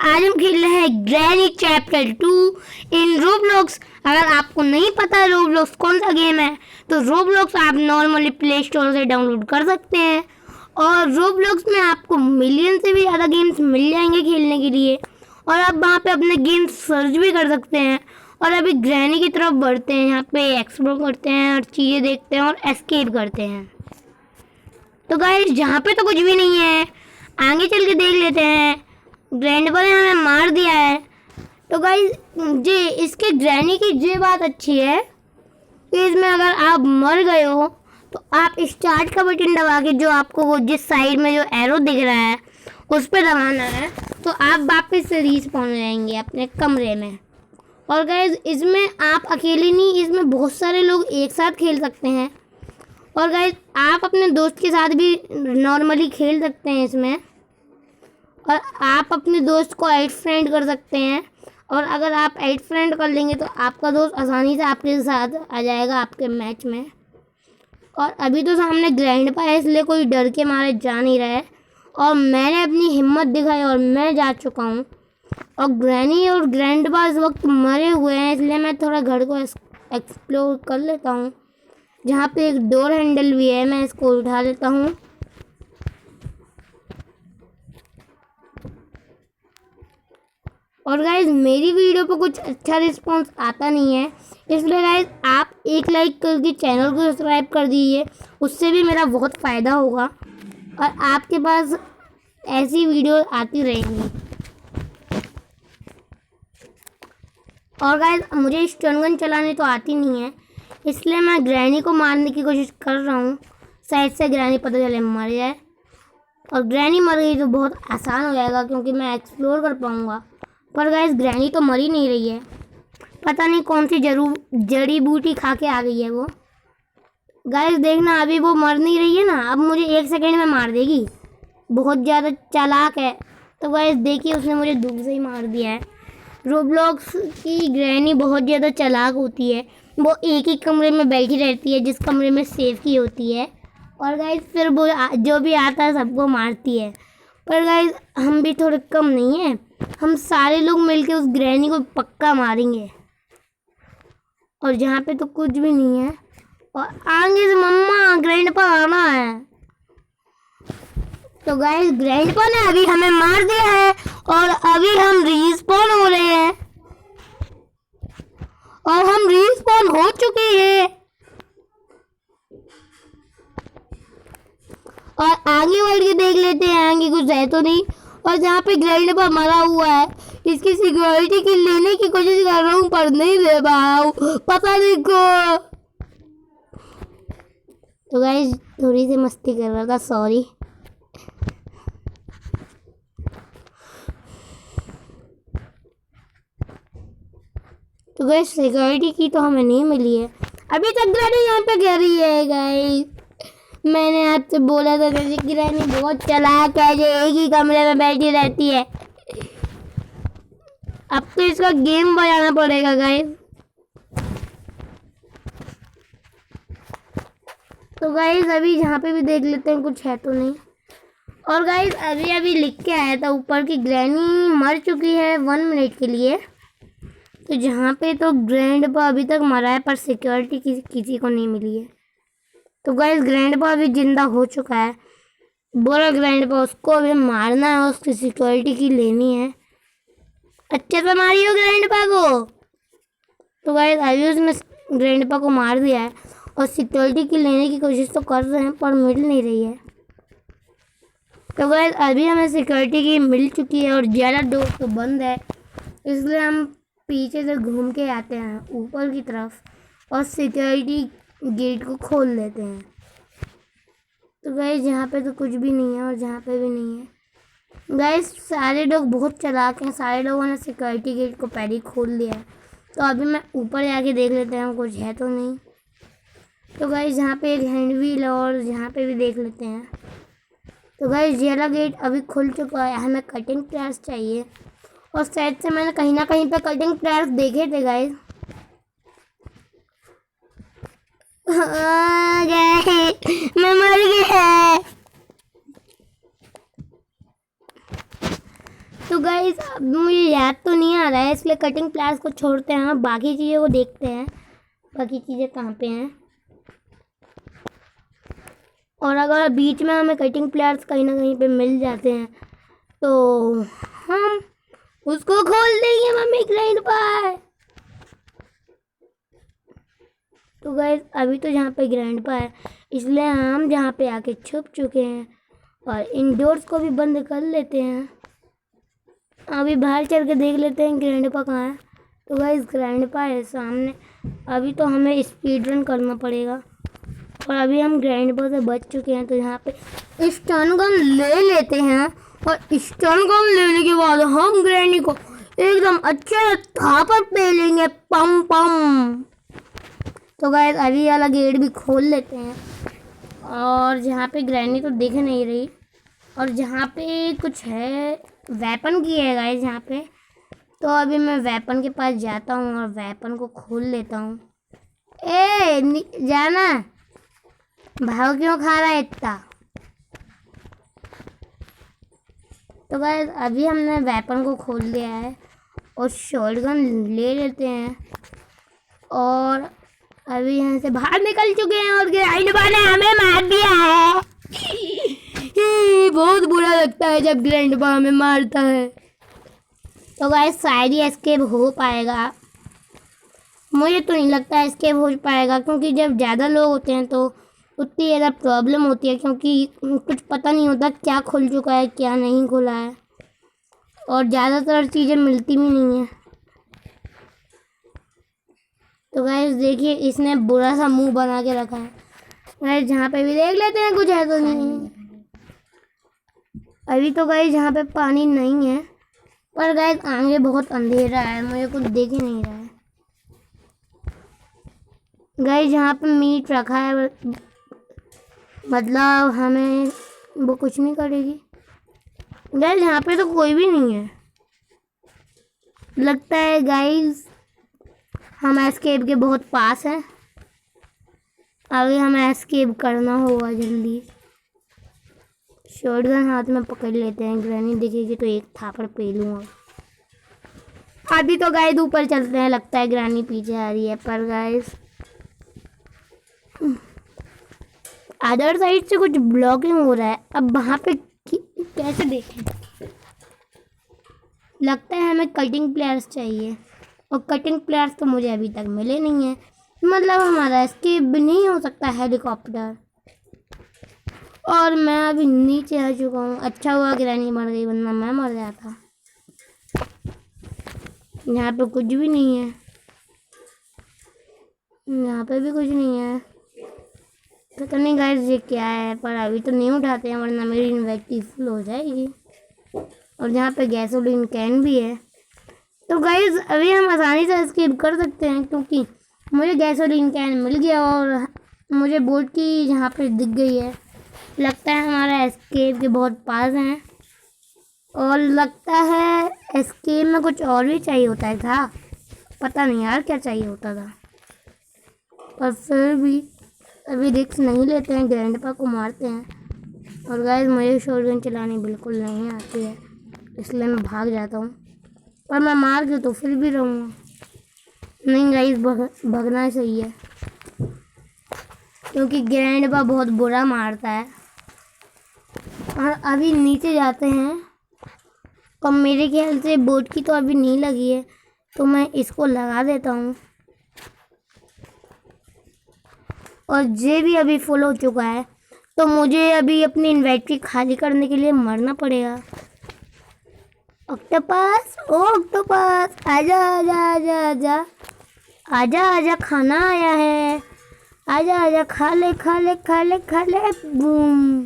आज हम खेल रहे हैं ग्रैनी चैप्टर 2 इन रोब्लॉक्स। अगर आपको नहीं पता रोब्लॉक्स कौन सा गेम है तो रोब्लॉक्स आप नॉर्मली प्ले स्टोर से डाउनलोड कर सकते हैं और रोब्लॉक्स में आपको मिलियन से भी ज़्यादा गेम्स मिल जाएंगे खेलने के लिए और आप वहाँ पे अपने गेम्स सर्च भी कर सकते हैं। और अभी ग्रैनी की तरफ बढ़ते हैं, यहाँ पे एक्सप्लोर करते हैं और चीज़ें देखते हैं और एस्केप करते हैं। तो गाइस जहाँ पे तो कुछ भी नहीं है, आगे चल के देख लेते हैं। ग्रैंडपा ने हमें मार दिया है। तो गाइस जी इसके ग्रैनी की ये बात अच्छी है कि इसमें अगर आप मर गए हो तो आप स्टार्ट का बटन दबा के जो आपको वो जिस साइड में जो एरो दिख रहा है उस पर दबाना है तो आप वापस से रिस्पॉन हो जाएंगे अपने कमरे में। और गाइस इसमें आप अकेले नहीं, इसमें बहुत सारे लोग एक साथ खेल सकते हैं। और गाइस आप अपने दोस्त के साथ भी नॉर्मली खेल सकते हैं इसमें और आप अपने दोस्त को ऐड फ्रेंड कर सकते हैं। और अगर आप ऐड फ्रेंड कर लेंगे तो आपका दोस्त आसानी से आपके साथ आ जाएगा आपके मैच में। और अभी तो सामने ग्रैंडपा है इसलिए कोई डर के मारे जा नहीं रहा है और मैंने अपनी हिम्मत दिखाई और मैं जा चुका हूँ। और ग्रैनी और ग्रैंडपा इस वक्त मरे हुए हैं इसलिए मैं थोड़ा घर को एक्सप्लोर कर लेता हूँ। जहाँ पे एक डोर हैंडल भी है, मैं इसको उठा लेता हूँ। और गाइज मेरी वीडियो पे कुछ अच्छा रिस्पांस आता नहीं है इसलिए गाइज आप एक लाइक करके चैनल को सब्सक्राइब कर दीजिए, उससे भी मेरा बहुत फ़ायदा होगा और आपके पास ऐसी वीडियो आती रहेंगी। और गाइज मुझे स्टन गन चलाने तो आती नहीं है इसलिए मैं ग्रैनी को मारने की कोशिश कर रहा हूँ। शायद से ग्रैनी पता चले मर जाए और ग्रैनी मर गई तो बहुत आसान हो जाएगा क्योंकि मैं एक्सप्लोर कर पाऊँगा। पर गाइस ग्रैनी तो मर ही नहीं रही है, पता नहीं कौन सी जड़ी बूटी खा के आ गई है वो। गाइस देखना अभी वो मर नहीं रही है ना, अब मुझे 1 सेकंड में मार देगी, बहुत ज़्यादा चालाक है। तो गाइस देखिए उसने मुझे दूर से ही मार दिया है। रोब्लॉक्स की ग्रैनी बहुत ज़्यादा चालाक होती है, वो एक ही कमरे में बैठी रहती है जिस कमरे में सेफ की होती है और गाइस फिर वो जो भी आता है सबको मारती है। पर गाइस हम भी थोड़े कम नहीं हैं, हम सारे लोग मिलके उस ग्रैनी को पक्का मारेंगे। और जहाँ पे तो कुछ भी नहीं है और आगे से मम्मा ग्रैंडपा आना है। तो गाइस ग्रैंडपा ने अभी हमें मार दिया है और अभी हम रिस्पॉन हो रहे हैं और हम रिस्पॉन हो चुके हैं और आगे बढ़ के देख लेते हैं आगे कुछ है तो नहीं। और जहाँ पे ग्रैंडपा मरा हुआ है इसकी सिक्योरिटी की लेने की कोशिश कर रहा हूँ पर नहीं ले पाऊँ, पता नहीं को। तो गाइस थोड़ी सी मस्ती कर रहा था, सॉरी। तो गाइस सिक्योरिटी की तो हमें नहीं मिली है अभी तक। ग्रैनी यहाँ पे गिर रही है गाइस, मैंने आपसे बोला था कि ग्रैनी बहुत चालाक है जो एक ही कमरे में बैठी रहती है। अब तो इसका गेम बजाना पड़ेगा गाइस। तो गाइस अभी यहाँ पे भी देख लेते हैं कुछ है तो नहीं। और गाइस अभी लिख के आया था ऊपर की ग्रैनी मर चुकी है 1 मिनट के लिए। तो जहाँ पे तो ग्रैंडपा अभी तक मरा है पर सिक्योरिटी किसी को नहीं मिली है। तो गाइस ग्रैंडपा अभी जिंदा हो चुका है, बोला ग्रैंडपा उसको अभी मारना है, उसकी सिक्योरिटी की लेनी है। अच्छे से मारियो ग्रैंडपा को। तो गाइस अभी उसने ग्रैंडपा को मार दिया है और सिक्योरिटी की लेने की कोशिश तो कर रहे हैं पर मिल नहीं रही है। तो गाइस अभी हमें सिक्योरिटी की मिल चुकी है और ज़्यादा डोर तो बंद है इसलिए हम पीछे से घूम के आते हैं ऊपर की तरफ और सिक्योरिटी गेट को खोल लेते हैं। तो गाइस यहाँ पे तो कुछ भी नहीं है और जहाँ पे भी नहीं है। गाइस सारे लोग बहुत चालाक हैं, सारे लोगों ने सिक्योरिटी गेट को पहले ही खोल लिया है। तो अभी मैं ऊपर जाके देख लेते हैं कुछ है तो नहीं। तो गाइस यहाँ पे एक हैंड व्हील है और यहाँ पे भी देख लेते हैं। तो गाइस ये वाला गेट अभी खुल चुका है, हमें कटिंग प्लेयर्स चाहिए और शायद से मैंने कहीं ना कहीं पे कटिंग प्लेयर्स देखे थे गाइस। मैं मर गया। तो तो गाइस अब मुझे याद तो नहीं आ रहा है, इसलिए कटिंग प्लायर्स को छोड़ते हैं और बाकी चीज़ों को देखते हैं बाकी चीज़ें कहाँ पे हैं। और अगर बीच में हमें कटिंग प्लायर्स कहीं ना कहीं पे मिल जाते हैं तो हम उसको खोल देंगे मम्मी ग्राइंड पर। तो गाइस अभी तो जहाँ पे ग्राइंड पर है इसलिए हम जहाँ पे आके छुप चुके हैं और इंडोर्स को भी बंद कर लेते हैं। अभी बाहर चल के देख लेते हैं ग्राइंड पर कहाँ है। तो गाइस ग्राइंड पर है सामने। अभी तो हमें स्पीड रन करना पड़ेगा और अभी हम ग्राइंड पर से बच चुके हैं। तो यहाँ पे स्टन गन ले लेते हैं और स्टन गन लेने के बाद हम ग्रैनी को एकदम अच्छे थापड़ पे लेंगे पम पम। तो गाइस अभी वाला गेट भी खोल लेते हैं और जहाँ पे ग्रैनी तो दिख नहीं रही और जहाँ पे कुछ है वेपन की है गाइस यहाँ पे। तो अभी मैं वेपन के पास जाता हूँ और वेपन को खोल लेता हूँ। जाना भाव क्यों खा रहा है इतना। तो गाइस अभी हमने वेपन को खोल लिया है और शॉटगन ले लेते हैं और अभी यहाँ से बाहर निकल चुके हैं और ग्राइंड ने हमें मार दिया है। बहुत बुरा लगता है जब ग्राइंड हमें मारता है। तो गाइस शायद ही एस्केप हो पाएगा, मुझे तो नहीं लगता एस्केप हो पाएगा क्योंकि जब ज़्यादा लोग होते हैं तो उतनी ज़्यादा प्रॉब्लम होती है क्योंकि कुछ पता नहीं होता क्या खुल चुका है क्या नहीं खुला है और ज़्यादातर चीज़ें मिलती भी नहीं है। तो गाइस देखिए इसने बुरा सा मुंह बना के रखा है। गाइस जहाँ पे भी देख लेते हैं कुछ है तो नहीं। अभी तो गाइस जहाँ पे पानी नहीं है पर गाइस आगे बहुत अंधेरा है, मुझे कुछ दिख ही नहीं रहा है। गाइस जहाँ पे मीट रखा है मतलब हमें वो कुछ नहीं करेगी। गाइस यहाँ पे तो कोई भी नहीं है, लगता है गाइस हम एस्केप के बहुत पास हैं। अभी हमें एस्केप करना होगा जल्दी। शॉटगन हाथ में पकड़ लेते हैं, ग्रैनी दिखेगी तो एक थापड़ पे लूँगा। अभी तो गाइस ऊपर चलते हैं, लगता है ग्रैनी पीछे आ रही है पर गाइस अदर साइड से कुछ ब्लॉकिंग हो रहा है। अब वहाँ पे कैसे देखें, लगता है हमें कटिंग प्लेयर्स चाहिए और कटिंग प्लेयर्स तो मुझे अभी तक मिले नहीं है। मतलब हमारा एस्केप भी नहीं हो सकता हेलीकॉप्टर। और मैं अभी नीचे आ चुका हूँ। अच्छा हुआ ग्रैनी मर गई वरना मैं मर जाता। यहाँ पे कुछ भी नहीं है, यहाँ पे भी कुछ नहीं है। पता नहीं गाइस ये क्या है पर अभी तो नहीं उठाते हैं वरना मेरी इन्वेंटरी फुल हो जाएगी। और यहाँ पे गैसोलीन कैन भी है। तो गाइस अभी हम आसानी से एस्केप कर सकते हैं क्योंकि मुझे गैसोलीन कैन मिल गया और मुझे बोट की यहाँ पे दिख गई है। लगता है हमारा एस्केप के बहुत पास हैं और लगता है एस्केप में कुछ और भी चाहिए होता है था, पता नहीं यार क्या चाहिए होता था। पर फिर भी अभी रिस्क नहीं लेते हैं, ग्रैंडपा को मारते हैं। और गाइस मुझे शॉटगन चलानी बिल्कुल नहीं आती है इसलिए मैं भाग जाता हूँ पर मैं मार के तो फिर भी रहूँगा। नहीं गाइस भगना सही है क्योंकि ग्रैंडपा बहुत बुरा मारता है। और अभी नीचे जाते हैं और मेरे ख्याल से बोट की तो अभी नहीं लगी है तो मैं इसको लगा देता हूँ। और ये भी अभी फुल हो चुका है तो मुझे अभी अपनी इन्वेंटरी खाली करने के लिए मरना पड़ेगा। ऑक्टोपस ओ ऑक्टोपस आजा आजा आजा आजा आजा आजा, खाना आया है, आजा आजा, खा ले खा ले खा ले खा ले बूम।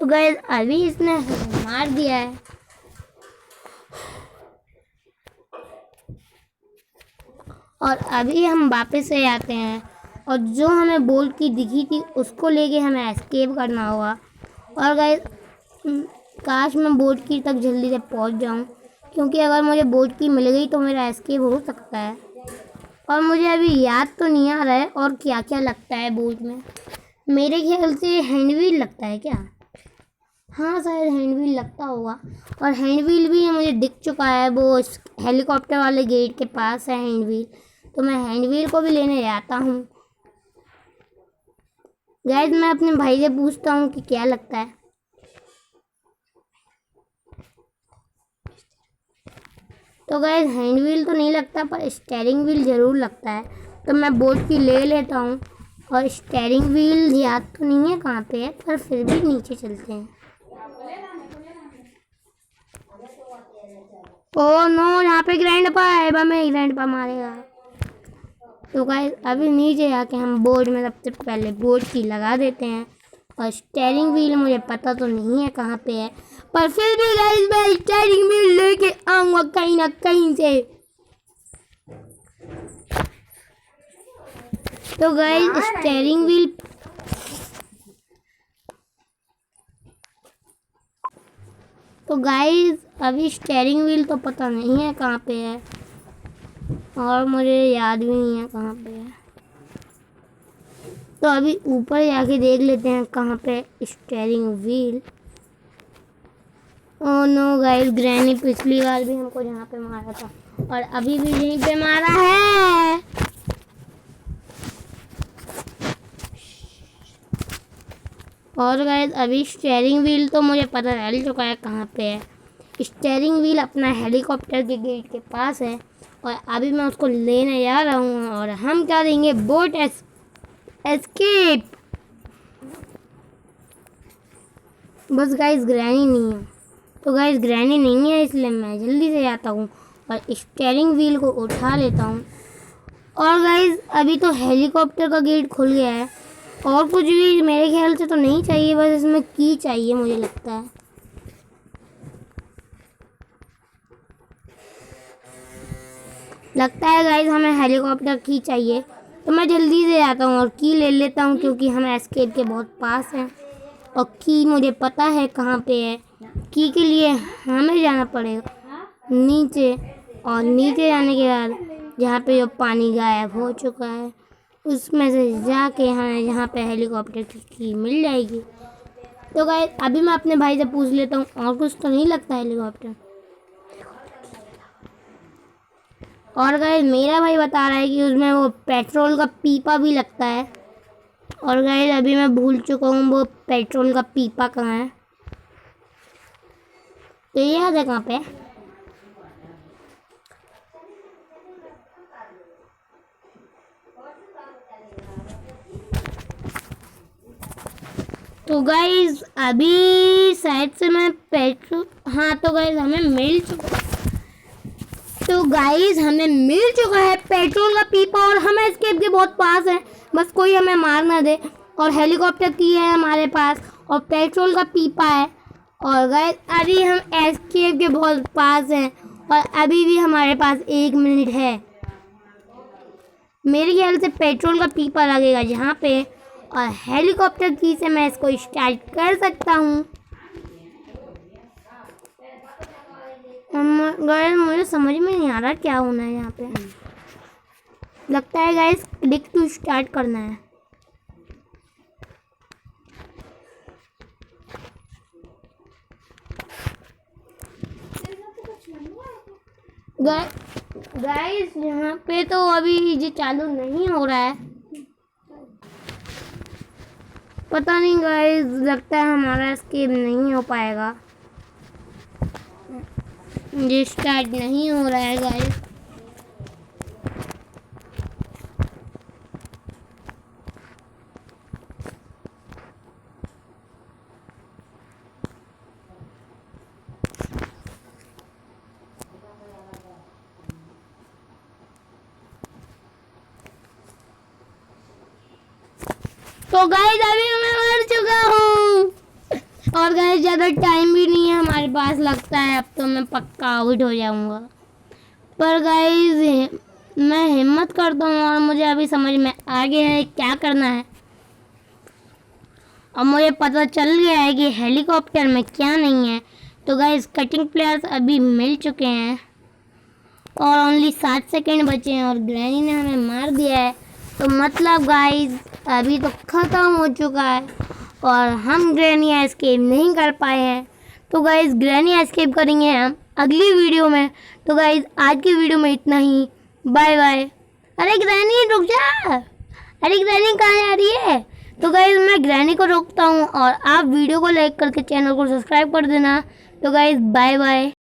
तो गाइस अभी इसने मार दिया है। और अभी हम वापस से आते हैं और जो हमें बोल्ट की दिखी थी उसको लेके हमें एस्केप करना होगा। और गाइस काश मैं बोट की तक जल्दी से पहुंच जाऊं क्योंकि अगर मुझे बोट की मिल गई तो मेरा एस्केप हो सकता है। और मुझे अभी याद तो नहीं आ रहा है और क्या क्या लगता है बोट में। मेरे ख्याल से हैंड व्हील लगता है क्या, हाँ शायद हैंड व्हील लगता होगा, और हैंड व्हील भी मुझे दिख चुका है, वो हेलीकॉप्टर वाले गेट के पास है हैंड व्हील, तो मैं हैंड व्हील को भी लेने जाता हूँ। गाइस मैं अपने भाई से पूछता हूँ कि क्या लगता है। तो गाइस हैंड व्हील तो नहीं लगता, पर स्टीयरिंग व्हील ज़रूर लगता है, तो मैं बोट की ले लेता हूँ। और स्टीयरिंग व्हील याद तो नहीं है कहाँ पे है, पर फिर भी नीचे चलते हैं। ओह नो, यहाँ पे ग्रैंडपा है, हमें ग्रैंडपा मारेगा। तो गाइस अभी नीचे आके हम बोर्ड में सबसे पहले बोर्ड की लगा देते हैं, और स्टीयरिंग व्हील मुझे पता तो नहीं है कहाँ पे है, पर फिर भी गाइस मैं स्टीयरिंग व्हील लेके आऊँगा कहीं ना कहीं से। तो गाइस स्टीयरिंग व्हील तो गाइस अभी स्टीयरिंग व्हील तो पता नहीं है कहाँ पे है, और मुझे याद भी नहीं है कहाँ पे है, तो अभी ऊपर जाके देख लेते हैं कहाँ पे steering wheel. Oh no guys, granny पिछली बार भी हमको जहाँ पे मारा था, और अभी भी यहीं पे मारा है। और गाइस अभी स्टीयरिंग व्हील तो मुझे पता चल चुका है कहाँ पे है। स्टीयरिंग व्हील अपना हेलीकॉप्टर के गेट के पास है, और अभी मैं उसको लेने जा रहा हूँ, और हम क्या देंगे बोट एस्केप। बस गाइस ग्रैनी नहीं है, तो गाइस ग्रैनी नहीं है, इसलिए मैं जल्दी से जाता हूँ और स्टीयरिंग व्हील को उठा लेता हूँ। और गाइस अभी तो हेलीकॉप्टर का गेट खुल गया है, और कुछ भी मेरे ख्याल से तो नहीं चाहिए, बस इसमें की चाहिए मुझे लगता है। गाइस हमें हेलीकॉप्टर की चाहिए, तो मैं जल्दी से आता हूँ और की ले लेता हूँ, क्योंकि हम एस्केप के बहुत पास हैं, और की मुझे पता है कहाँ पे है। की के लिए हमें जाना पड़ेगा नीचे, और नीचे जाने के बाद जहाँ पे जो पानी गायब हो चुका है उसमें से जाके हमें जहाँ पे हेलीकॉप्टर की मिल जाएगी। तो गाइस अभी मैं अपने भाई से पूछ लेता हूँ, और कुछ तो नहीं लगता हेलीकॉप्टर। और गाइस मेरा भाई बता रहा है कि उसमें वो पेट्रोल का पीपा भी लगता है, और गाइस अभी मैं भूल चुका हूँ वो पेट्रोल का पीपा कहाँ है। तो ये याद है कहाँ पे। तो गाइस अभी शायद से मैं पेट्रोल, हाँ तो गाइस हमें मिल चुका है पेट्रोल का पीपा, और हम एस्केप के बहुत पास हैं, बस कोई हमें मार ना दे। और हेलीकॉप्टर की है हमारे पास, और पेट्रोल का पीपा है, और गाइस अभी हम एस्केप के बहुत पास हैं, और अभी भी हमारे पास 1 मिनट है। मेरे ख्याल से पेट्रोल का पीपा लगेगा जहाँ पे, और हेलीकॉप्टर की से मैं इसको स्टार्ट कर सकता हूँ। गाइस मुझे समझ में नहीं आ रहा क्या होना है यहाँ पे। लगता है गाइस क्लिक टू स्टार्ट करना है। गाइस यहाँ पे तो अभी ये चालू नहीं हो रहा है, पता नहीं गाइस, लगता है हमारा एस्केप नहीं हो पाएगा, ये स्टार्ट नहीं हो रहा है गाइस। तो गाइस अभी मैं मर चुका हूँ, और गाइस ज़्यादा टाइम भी नहीं है हमारे पास, लगता है अब तो मैं पक्का आउट हो जाऊँगा। पर गाइस मैं हिम्मत करता हूँ, और मुझे अभी समझ में आ गया है क्या करना है, और मुझे पता चल गया है कि हेलीकॉप्टर में क्या नहीं है। तो गाइस कटिंग प्लेयर्स अभी मिल चुके हैं, और ओनली 7 सेकंड बचे हैं, और ग्रैनी ने हमें मार दिया है, तो मतलब गाइस अभी तो ख़त्म हो चुका है। और हम ग्रैनी एस्केप नहीं कर पाए हैं। तो गाइज़ ग्रैनी एस्केप करेंगे हम अगली वीडियो में। तो गाइज़ आज की वीडियो में इतना ही, बाय बाय। अरे ग्रैनी रुक जा, अरे ग्रैनी कहाँ जा रही है? तो गाइज़ मैं ग्रैनी को रोकता हूँ और आप वीडियो को लाइक करके चैनल को सब्सक्राइब कर देना। तो गाइज़ बाय बाय।